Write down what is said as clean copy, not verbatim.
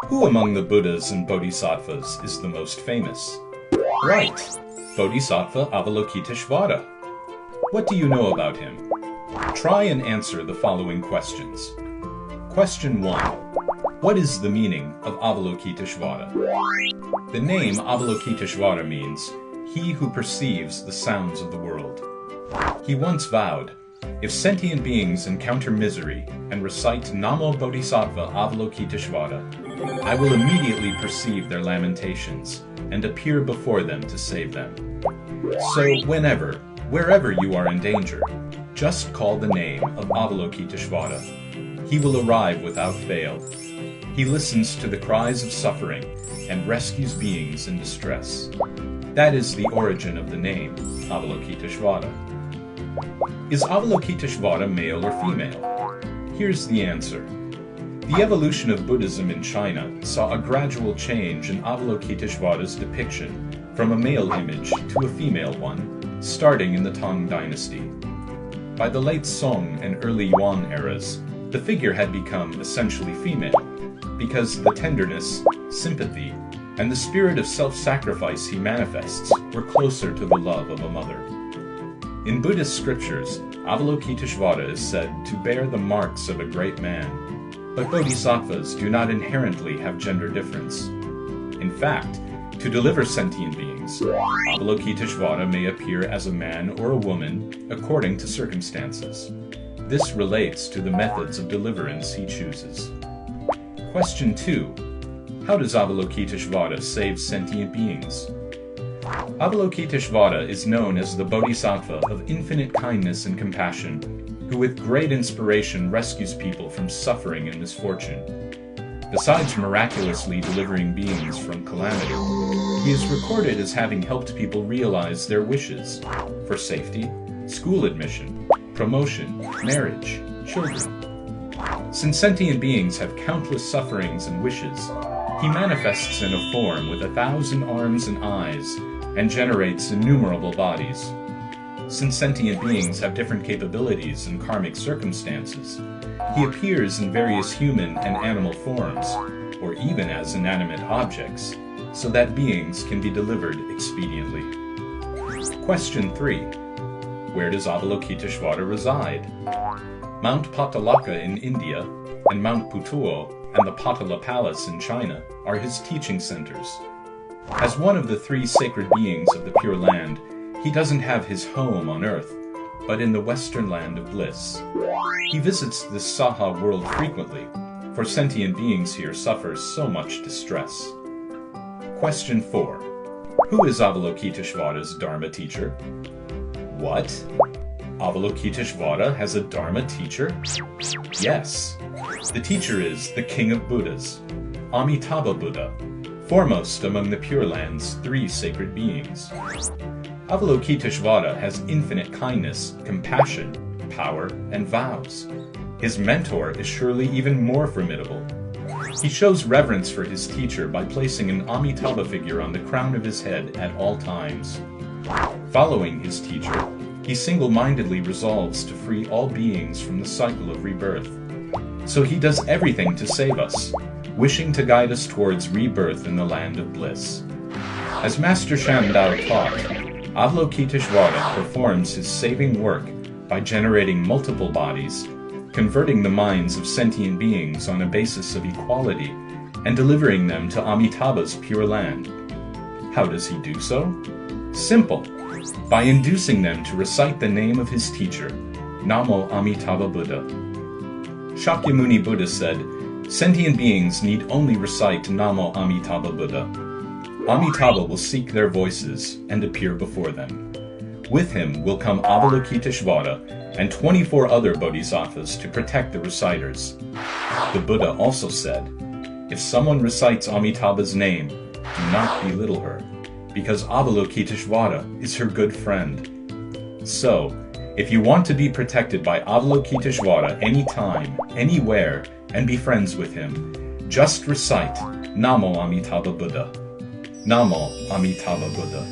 Who among the Buddhas and Bodhisattvas is the most famous? Right, Bodhisattva Avalokitesvara. What do you know about him? Try and answer the following questions. Question 1. What is the meaning of Avalokitesvara? The name Avalokitesvara means, he who perceives the sounds of the world. He once vowed, if sentient beings encounter misery and recite Namo Bodhisattva Avalokitesvara, I will immediately perceive their lamentations and appear before them to save them. So whenever, wherever you are in danger, just call the name of Avalokitesvara. He will arrive without fail. He listens to the cries of suffering and rescues beings in distress. That is the origin of the name Avalokitesvara. Is Avalokitesvara male or female? Here's the answer. The evolution of Buddhism in China saw a gradual change in Avalokitesvara's depiction from a male image to a female one, starting in the Tang dynasty. By the late Song and early Yuan eras, the figure had become essentially female, because the tenderness, sympathy, and the spirit of self-sacrifice he manifests were closer to the love of a mother. In Buddhist scriptures, Avalokitesvara is said to bear the marks of a great man, but bodhisattvas do not inherently have gender difference. In fact, to deliver sentient beings, Avalokitesvara may appear as a man or a woman according to circumstances. This relates to the methods of deliverance he chooses. Question 2. How does Avalokitesvara save sentient beings? Avalokitesvara is known as the Bodhisattva of infinite kindness and compassion, who with great inspiration rescues people from suffering and misfortune. Besides miraculously delivering beings from calamity, he is recorded as having helped people realize their wishes for safety, school admission, promotion, marriage, children. Since sentient beings have countless sufferings and wishes, he manifests in a form with 1,000 arms and eyes and generates innumerable bodies. Since sentient beings have different capabilities and karmic circumstances, he appears in various human and animal forms, or even as inanimate objects, so that beings can be delivered expediently. Question 3. Where does Avalokitesvara reside? Mount Patalaka in India, and Mount Putuo and the Patala Palace in China are his teaching centers. As one of the 3 sacred beings of the Pure Land, he doesn't have his home on earth, but in the western land of bliss. He visits this Saha world frequently, for sentient beings here suffer so much distress. Question 4. Who is Avalokitesvara's Dharma teacher? What? Avalokitesvara has a Dharma teacher? Yes. The teacher is the King of Buddhas, Amitabha Buddha, foremost among the Pure Land's 3 sacred beings. Avalokitesvara has infinite kindness, compassion, power, and vows. His mentor is surely even more formidable. He shows reverence for his teacher by placing an Amitabha figure on the crown of his head at all times. Following his teacher, he single-mindedly resolves to free all beings from the cycle of rebirth. So he does everything to save us, wishing to guide us towards rebirth in the land of bliss. As Master Shandao taught, Avalokitesvara performs his saving work by generating multiple bodies, converting the minds of sentient beings on a basis of equality, and delivering them to Amitabha's Pure Land. How does he do so? Simple, by inducing them to recite the name of his teacher, Namo Amitabha Buddha. Shakyamuni Buddha said, sentient beings need only recite Namo Amitabha Buddha. Amitabha will seek their voices and appear before them. With him will come Avalokitesvara and 24 other bodhisattvas to protect the reciters. The Buddha also said, if someone recites Amitabha's name, do not belittle her, because Avalokitesvara is her good friend. So, if you want to be protected by Avalokitesvara anytime, anywhere, and be friends with him, just recite Namo Amitabha Buddha. Namo Amitabha Buddha.